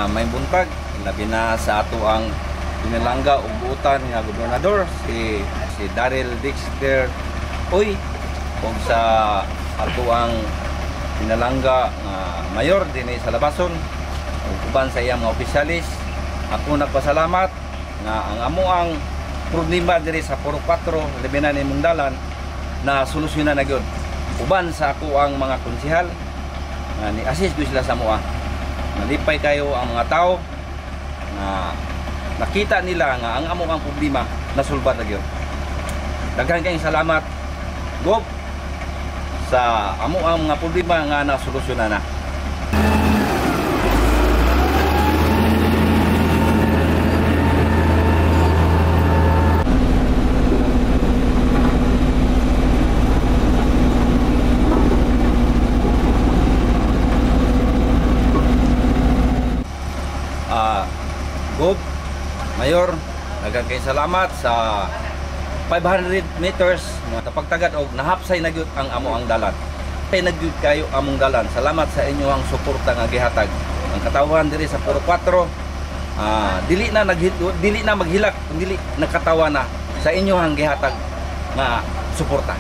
may buntag labi na sa ato ang pinalangga ug buotan nga gobernador si Daryl Dexter Uy ug sa ato ang pinalangga mayor dinhi sa Labason ug uban sa iyang mga opisyalis. Ako nagpasalamat nga ang amo ang problema diri sa Puro 4 labi na nimong dalan na solusyonan na gyud uban sa ako ang mga konsehal nga ni-assist ko sila sa mua. Nalipay kayo ang mga tao na nakita nila nga ang amo ang problema nasulbat na gyud. Daghan kayong salamat Gob sa amo ang mga problema nga nasolusyonan na. Gob, Mayor, nagkakay salamat sa 500 meters na pagtagad og nahapsay na gyud ang amo ang dalan. Kay nagyud kayo among dalan. Salamat sa inyo ang suporta nga gihatag. Ang katawhan diri sa Puro 4 dili na maghilak, dili nakatawa na sa inyo ang gihatag nga suporta.